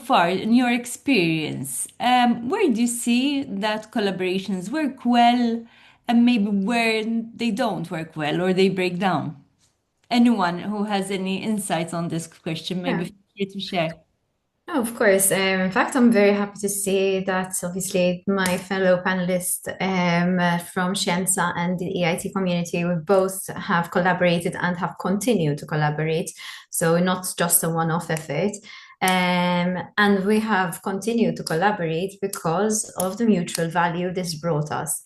far, in your experience, where do you see that collaborations work well and maybe where they don't work well or they break down? Anyone who has any insights on this question, maybe feel free to share. No, of course. In fact, I'm very happy to see that obviously my fellow panelists from Scienza and the EIT community, we both have collaborated and have continued to collaborate. So not just a one-off effort. And we have continued to collaborate because of the mutual value this brought us.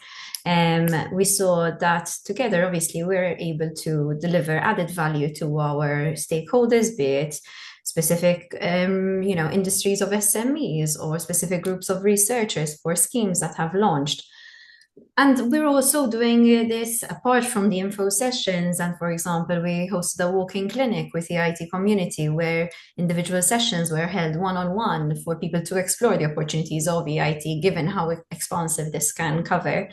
We saw that together, obviously, we're able to deliver added value to our stakeholders, be it specific industries of SMEs or specific groups of researchers for schemes that have launched. And we're also doing this apart from the info sessions. And for example, we hosted a walk-in clinic with the EIT community where individual sessions were held one-on-one for people to explore the opportunities of EIT, given how expansive this can cover.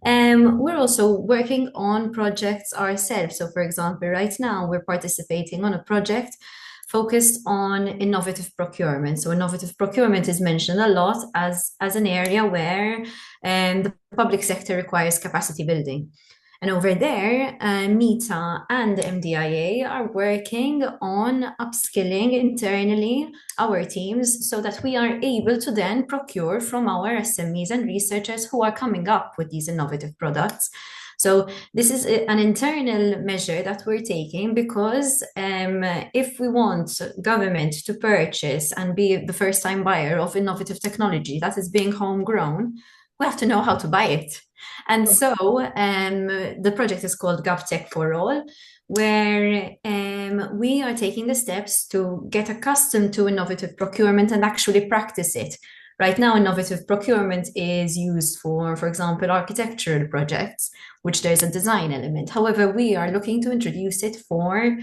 We're also working on projects ourselves. So for example, right now we're participating on a project focused on innovative procurement. So innovative procurement is mentioned a lot as an area where the public sector requires capacity building. And over there, MITA and MDIA are working on upskilling internally our teams so that we are able to then procure from our SMEs and researchers who are coming up with these innovative products. So this is an internal measure that we're taking because if we want government to purchase and be the first-time buyer of innovative technology that is being homegrown, we have to know how to buy it. And so the project is called GovTech for All, where we are taking the steps to get accustomed to innovative procurement and actually practice it. Right now, innovative procurement is used for example, architectural projects, which there's a design element. However, we are looking to introduce it for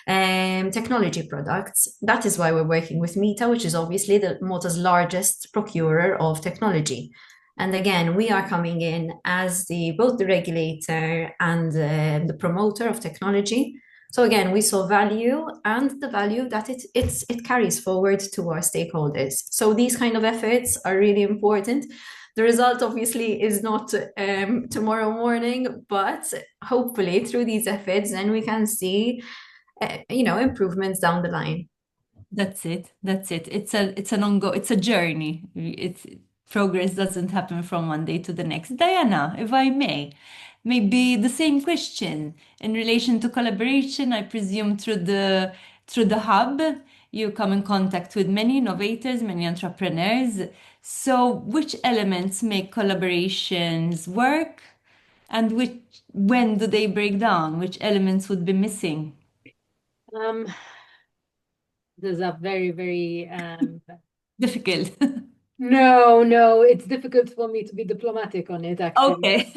technology products. That is why we're working with MITA, which is obviously Malta's largest procurer of technology. And again, we are coming in as both the regulator and the promoter of technology. So again, we saw value and the value that it carries forward to our stakeholders. So these kind of efforts are really important. The result obviously is not tomorrow morning, but hopefully through these efforts, then we can see, improvements down the line. That's it. It's a journey. Progress doesn't happen from one day to the next. Diana, if I may, maybe the same question in relation to collaboration. I presume through the hub, you come in contact with many innovators, many entrepreneurs. So which elements make collaborations work and when do they break down? Which elements would be missing? These are very, very difficult. No, it's difficult for me to be diplomatic on it, actually. Okay.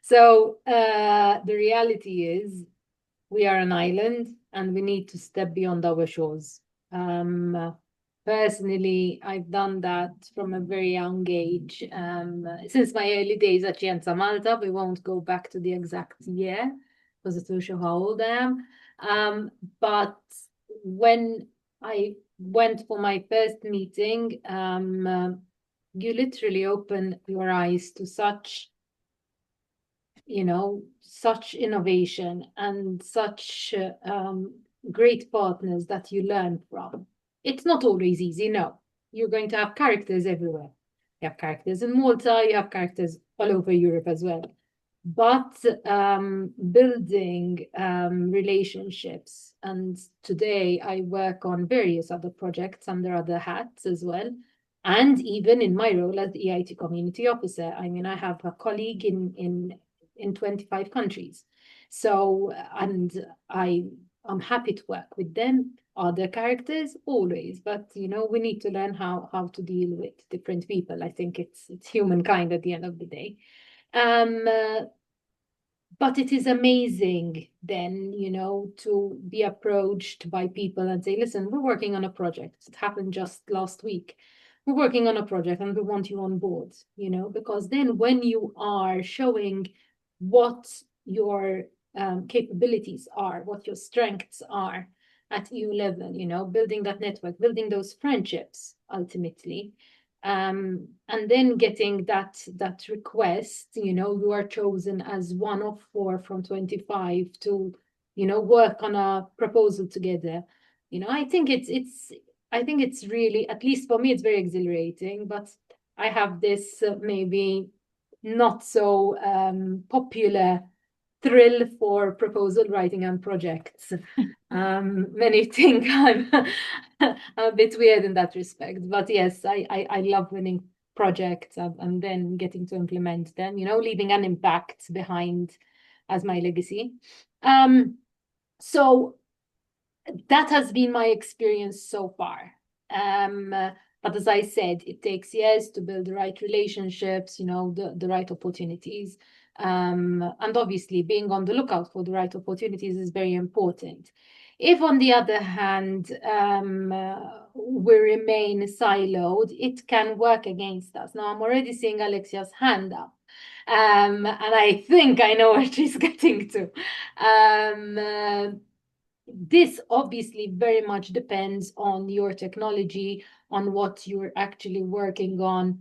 So the reality is we are an island and we need to step beyond our shores. Personally, I've done that from a very young age. Since my early days at Scienza Malta, we won't go back to the exact year because it will show how old I am. But when I went for my first meeting, you literally open your eyes to such innovation and such great partners that you learn from. It's not always easy, no. You're going to have characters everywhere. You have characters in Malta, you have characters all over Europe as well. But building relationships, and today I work on various other projects under other hats as well, and even in my role as the EIT Community Officer. I mean, I have a colleague in 25 countries. So, and I'm happy to work with them. Other characters, always, but we need to learn how to deal with different people. I think it's humankind at the end of the day. But it is amazing then, to be approached by people and say, listen, we're working on a project. It happened just last week. We're working on a project and we want you on board, because then when you are showing what your capabilities are, what your strengths are at EU level, building that network, building those friendships ultimately, and then getting that request, you are chosen as one of 4 from 25 to, work on a proposal together. I think it's really, at least for me, it's very exhilarating, but I have this maybe not so popular thrill for proposal writing and projects. Many think I'm a bit weird in that respect, but yes, I love winning projects and then getting to implement them, leaving an impact behind as my legacy. So that has been my experience so far. But as I said, it takes years to build the right relationships, the right opportunities. And obviously being on the lookout for the right opportunities is very important. If, on the other hand, we remain siloed, it can work against us. Now, I'm already seeing Alexia's hand up, and I think I know where she's getting to. This obviously very much depends on your technology, on what you're actually working on,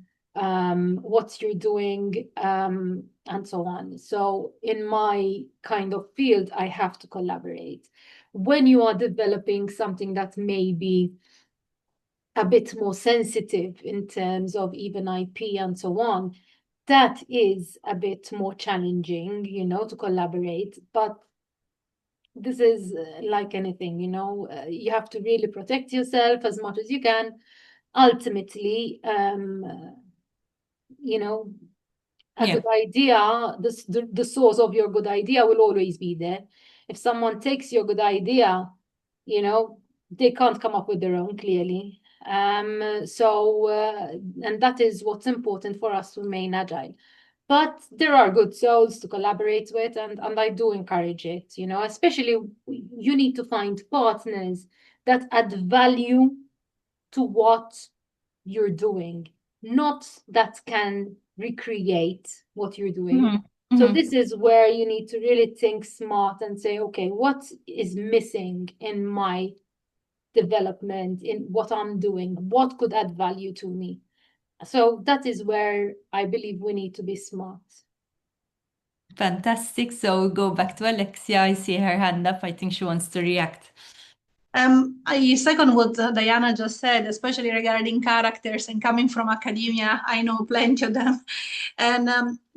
what you're doing, and so on. So in my kind of field, I have to collaborate. When you are developing something that may be a bit more sensitive in terms of even IP and so on, that is a bit more challenging, to collaborate. But this is like anything, you have to really protect yourself as much as you can. Ultimately, a good idea, the source of your good idea will always be there. If someone takes your good idea, they can't come up with their own, clearly. So and that is what's important for us to remain agile. But there are good souls to collaborate with, and I do encourage it, especially you need to find partners that add value to what you're doing, not that can recreate what you're doing. So this is where you need to really think smart and say, okay, what is missing in my development, in what I'm doing? What could add value to me? So that is where I believe we need to be smart. Fantastic. So go back to Alexia. I see her hand up. I think she wants to react. I second what Diana just said, especially regarding characters, and coming from academia, I know plenty of them. And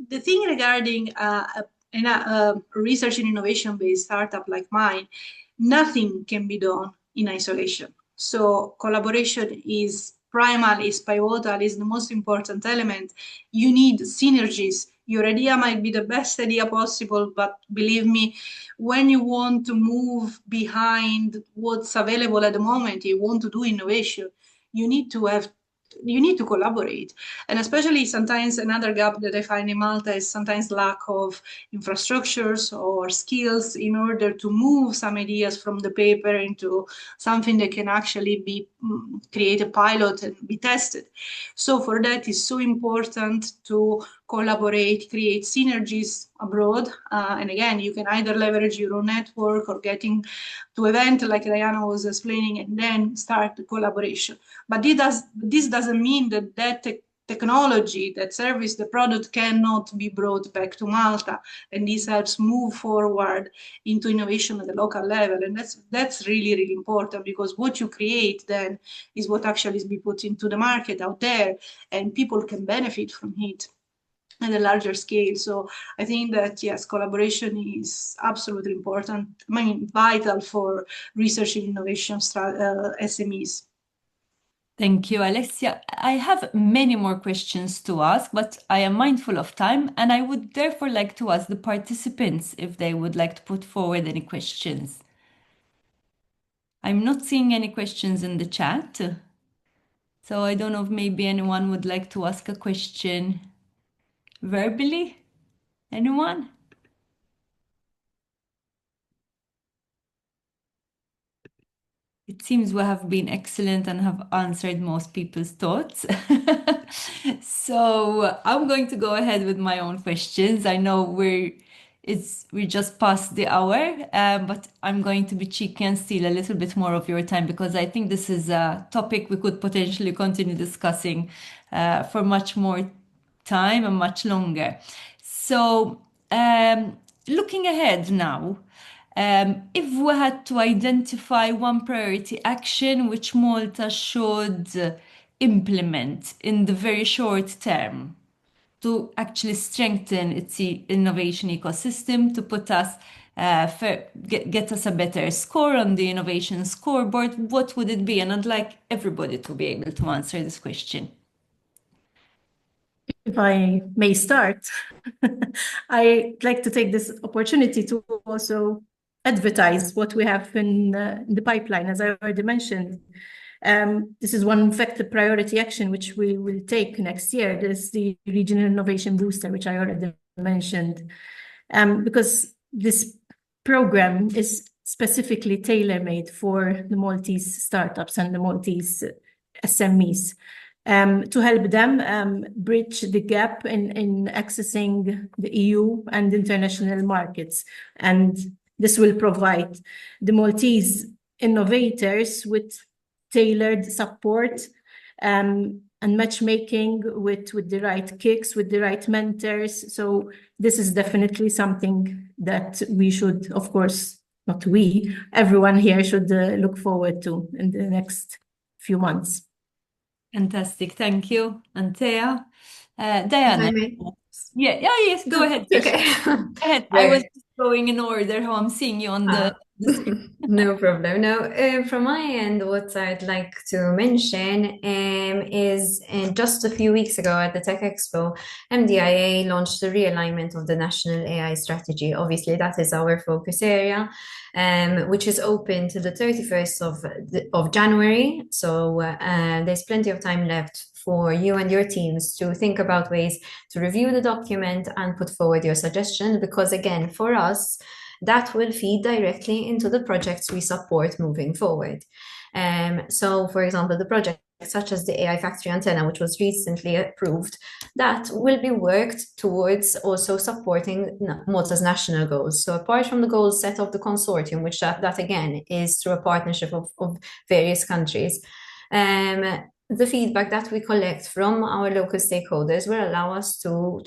the thing regarding a research and innovation-based startup like mine, nothing can be done in isolation. So collaboration is primal, is pivotal, is the most important element. You need synergies. Your idea might be the best idea possible, but believe me, when you want to move behind what's available at the moment, you want to do innovation, you need to collaborate. And especially sometimes another gap that I find in Malta is sometimes lack of infrastructures or skills in order to move some ideas from the paper into something that can actually be create a pilot and be tested. So for that, it's so important to collaborate, create synergies abroad. And again, you can either leverage your own network or getting to event like Diana was explaining and then start the collaboration. But this doesn't mean that technology, that service, the product cannot be brought back to Malta. And this helps move forward into innovation at the local level. And that's really, really important, because what you create then is what actually is being put into the market out there, and people can benefit from it at a larger scale. So I think that, yes, collaboration is absolutely important. I mean, vital for research and innovation SMEs. Thank you, Alexia. I have many more questions to ask, but I am mindful of time, and I would therefore like to ask the participants if they would like to put forward any questions. I'm not seeing any questions in the chat, so I don't know if maybe anyone would like to ask a question verbally. Anyone? It seems we have been excellent and have answered most people's thoughts. So I'm going to go ahead with my own questions. I know we just past the hour, but I'm going to be cheeky and steal a little bit more of your time because I think this is a topic we could potentially continue discussing for much more time and much longer. So, looking ahead now, if we had to identify one priority action which Malta should implement in the very short term to actually strengthen its innovation ecosystem, to put us get us a better score on the innovation scoreboard, what would it be? And I'd like everybody to be able to answer this question. If I may start, I'd like to take this opportunity to also advertise what we have in the pipeline. As I already mentioned, this is one vector priority action which we will take next year. There's the Regional Innovation Booster, which I already mentioned, because this program is specifically tailor-made for the Maltese startups and the Maltese SMEs. To help them bridge the gap in accessing the EU and international markets. And this will provide the Maltese innovators with tailored support and matchmaking with the right kicks, with the right mentors. So this is definitely something that we should, of course, not we, everyone here should look forward to in the next few months. Fantastic, thank you. Antea, Diana. Yes, go ahead. Okay. Go ahead. I was just going in order how I'm seeing you on the screen. No problem. No, from my end, what I'd like to mention is just a few weeks ago at the Tech Expo, MDIA launched the realignment of the National AI Strategy. Obviously, that is our focus area, which is open to the 31st of January. So there's plenty of time left for you and your teams to think about ways to review the document and put forward your suggestions, because again, for us, that will feed directly into the projects we support moving forward. So, for example, the project such as the AI Factory Antenna, which was recently approved, that will be worked towards also supporting Malta's national goals. So apart from the goals set of the consortium, which that again is through a partnership of various countries, the feedback that we collect from our local stakeholders will allow us to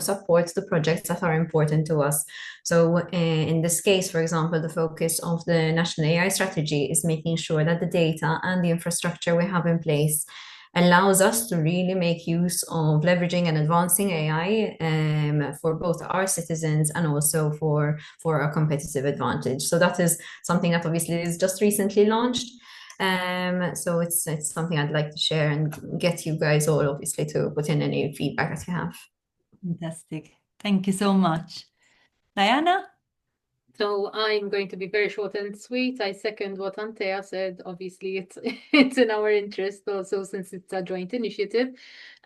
support the projects that are important to us. So in this case, for example, the focus of the National AI Strategy is making sure that the data and the infrastructure we have in place allows us to really make use of leveraging and advancing AI for both our citizens and also for our competitive advantage. So that is something that obviously is just recently launched. So it's something I'd like to share and get you guys all obviously to put in any feedback that you have. Fantastic. Thank you so much. Diana? So I'm going to be very short and sweet. I second what Antea said. Obviously, it's in our interest also since it's a joint initiative.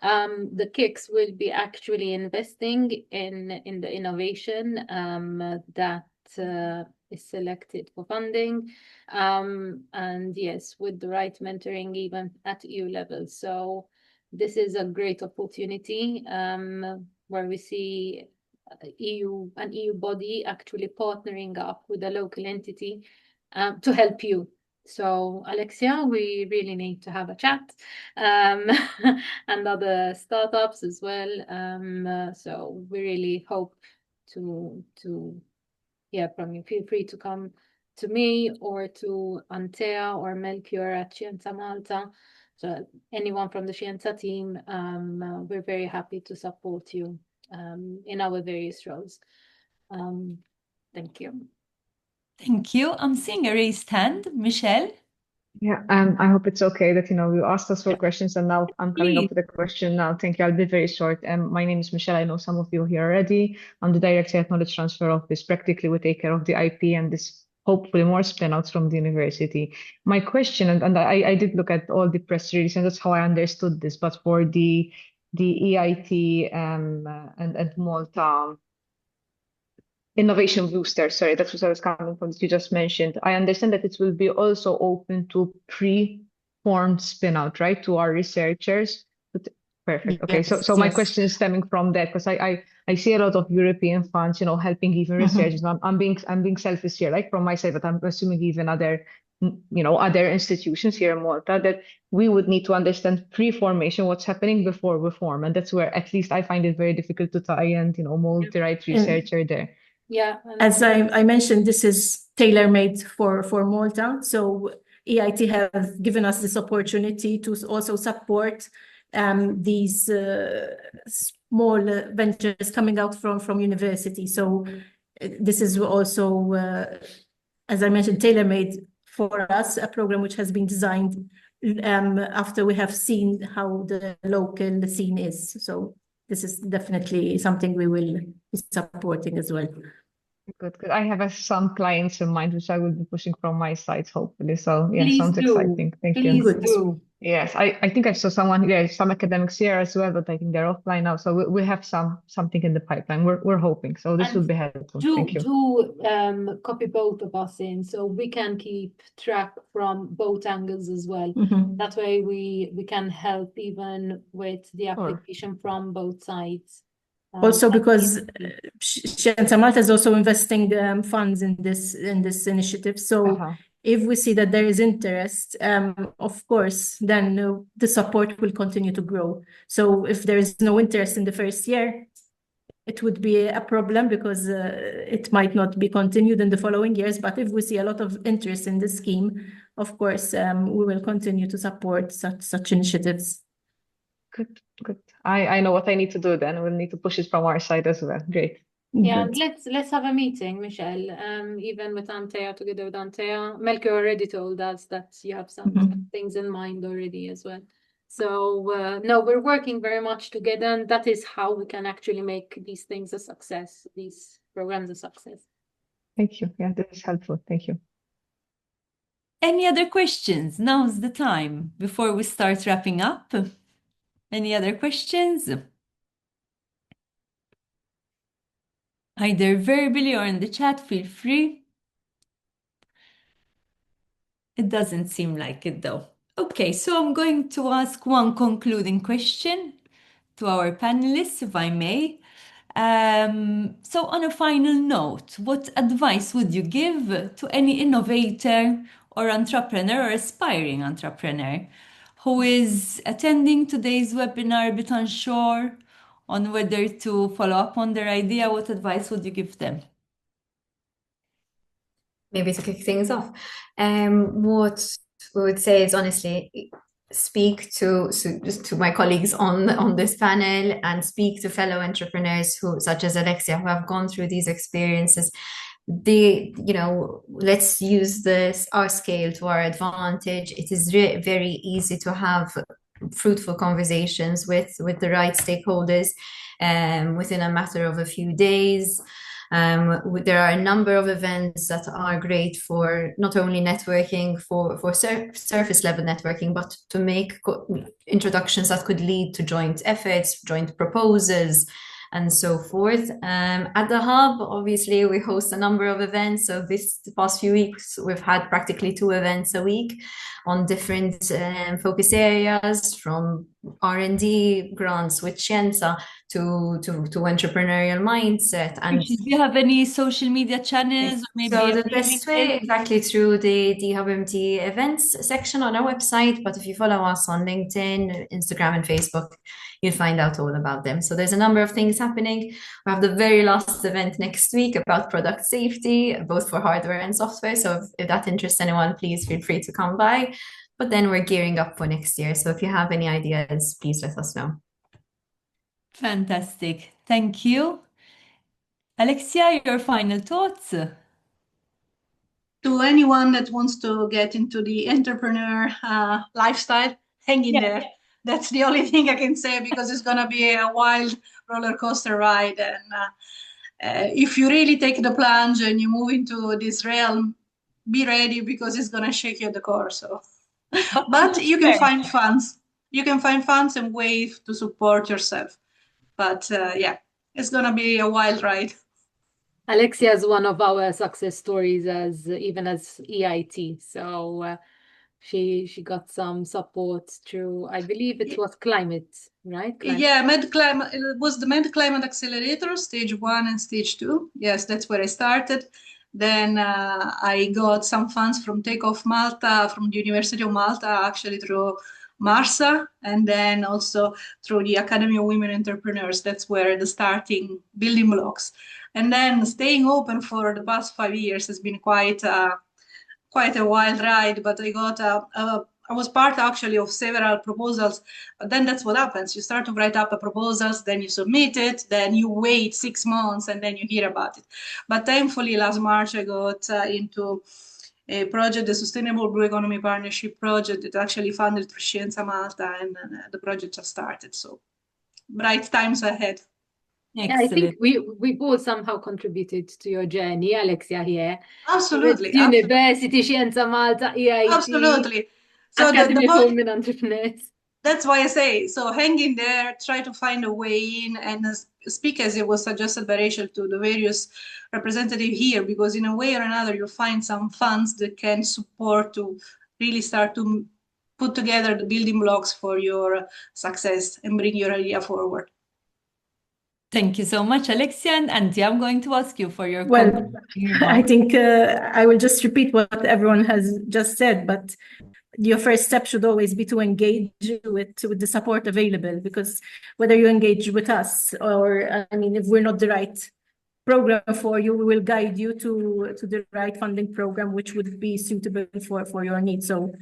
The KICS will be actually investing in the innovation that is selected for funding. And yes, with the right mentoring even at EU level. So this is a great opportunity where we see an EU body actually partnering up with a local entity to help you. So Alexia, we really need to have a chat and other startups as well. So we really hope to hear from you. Feel free to come to me or to Antea or Melchior at Scienza Malta. So anyone from the Scienza team, we're very happy to support you in our various roles. Thank you. Thank you. I'm seeing a raised hand. Michelle? Yeah, I hope it's okay that, you asked us for questions and now I'm coming up with a question now. Thank you. I'll be very short. My name is Michelle. I know some of you here already. I'm the Director at Knowledge Transfer Office. Practically, we take care of the IP and this hopefully more spin-outs from the university. My question, and I did look at all the press releases, and that's how I understood this, but for the EIT and Malta innovation booster, sorry, that's what I was coming from that you just mentioned. I understand that it will be also open to pre-formed spin-out, right, to our researchers. Perfect. Okay, so my question is stemming from that because I see a lot of European funds, helping even researchers. I'm being selfish here, like from my side, but I'm assuming even other institutions here in Malta that we would need to understand pre-formation, what's happening before we form, and that's where at least I find it very difficult to try and mold the right researcher there. Yeah. As I mentioned, this is tailor-made for Malta. So EIT have given us this opportunity to also support these small ventures coming out from university. So this is also, as I mentioned, tailor-made for us, a program which has been designed after we have seen how the local scene is. So this is definitely something we will be supporting as well. Good. I have some clients in mind, which I will be pushing from my side, hopefully. So yeah, Please sounds do. exciting. Thank Please you. do. Yes, I think I saw some academics here as well, but I think they're offline now. So we have something in the pipeline. We're hoping. So this will be helpful. Thank you. Do copy both of us in so we can keep track from both angles as well. That way we can help even with the application from both sides. Also, because Scienza Malta is also investing funds in this initiative. So if we see that there is interest, of course, then the support will continue to grow. So if there is no interest in the first year, it would be a problem because it might not be continued in the following years. But if we see a lot of interest in the scheme, of course, we will continue to support such initiatives. Good. I know what I need to do then. We'll need to push it from our side as well. Great. Yeah, and let's have a meeting, Michelle. Even with Antea, together with Antea. Melke already told us that you have some things in mind already as well. So no, we're working very much together, and that is how we can actually make these things a success, these programs a success. Thank you. Yeah, this is helpful. Thank you. Any other questions? Now's the time before we start wrapping up. Any other questions? Either verbally or in the chat, feel free. It doesn't seem like it though. Okay, so I'm going to ask one concluding question to our panelists, if I may. So on a final note, what advice would you give to any innovator or entrepreneur or aspiring entrepreneur who is attending today's webinar a bit unsure on whether to follow up on their idea? What advice would you give them? Maybe to kick things off, what we would say is honestly speak to my colleagues on this panel and speak to fellow entrepreneurs such as Alexia, who have gone through these experiences. Let's use our scale to our advantage. It is very easy to have fruitful conversations with the right stakeholders within a matter of a few days. There are a number of events that are great for not only networking, for surface level networking, but to make introductions that could lead to joint efforts, joint proposals, and so forth. At the Hub, obviously, we host a number of events. So the past few weeks, we've had practically 2 events a week on different focus areas, from R&D grants with Scienza to entrepreneurial mindset. And do you have any social media channels? Or maybe so the best way, exactly through the Hub MT events section on our website. But if you follow us on LinkedIn, Instagram, and Facebook, you'll find out all about them. So there's a number of things happening. We have the very last event next week about product safety, both for hardware and software. So if that interests anyone, please feel free to come by. But then we're gearing up for next year. So if you have any ideas, please let us know. Fantastic. Thank you. Alexia, your final thoughts? To anyone that wants to get into the entrepreneur lifestyle, hang in there. That's the only thing I can say, because it's going to be a wild roller coaster ride. And if you really take the plunge and you move into this realm, be ready, because it's going to shake you at the core. So, but you can find funds. You can find funds and ways to support yourself. But yeah, it's going to be a wild ride. Alexia is one of our success stories as EIT. So she got some support through, I believe it was climate, right? Yeah, Climate. It was the Med Climate Accelerator, stage 1 and stage 2. Yes, that's where I started. Then I got some funds from Takeoff Malta, from the University of Malta, actually through MARSA, and then also through the Academy of Women Entrepreneurs. That's where the starting building blocks. And then staying open for the past 5 years has been quite a wild ride, but I was part actually of several proposals. But then that's what happens. You start to write up a proposals, then you submit it, then you wait 6 months, and then you hear about it. But thankfully, last March, I got into a project, the Sustainable Blue Economy Partnership project, that actually funded through Scienza Malta, and the project just started. So bright times ahead. Yeah, I think we both somehow contributed to your journey, Alexia here. Absolutely. With University, Scienza Malta, EIT. Absolutely. So Academy of Women Entrepreneurs. That's why I say, so hang in there, try to find a way in, and speak, as it was suggested by Rachel, to the various representatives here, because in a way or another, you'll find some funds that can support to really start to put together the building blocks for your success and bring your idea forward. Thank you so much, Alexia. And Andy, I'm going to ask you for your Well, I think I will just repeat what everyone has just said, but your first step should always be to engage with the support available, because whether you engage with us or, I mean, if we're not the right program for you, we will guide you to the right funding program, which would be suitable for your needs. So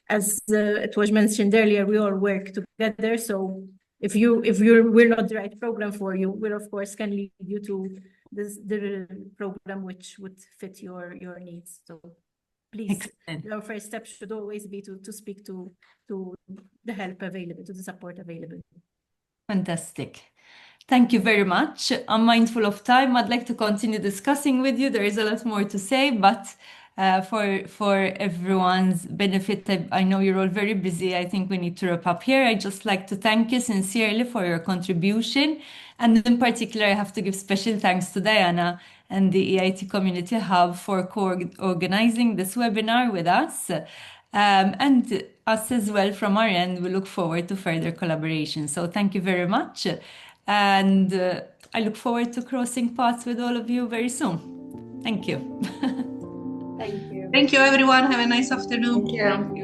as it was mentioned earlier, we all work together. So if we're not the right program for you, we'll of course can lead you to the program which would fit your needs. So please, our first step should always be to speak to the help available, to the support available. Fantastic. Thank you very much. I'm mindful of time. I'd like to continue discussing with you. There is a lot more to say, but for everyone's benefit, I know you're all very busy. I think we need to wrap up here. I'd just like to thank you sincerely for your contribution. And in particular, I have to give special thanks to Diana and the EIT Community Hub for co-organizing this webinar with us. And us as well from our end, we look forward to further collaboration. So thank you very much. And I look forward to crossing paths with all of you very soon. Thank you. Thank you. Thank you, everyone. Have a nice afternoon. Thank you.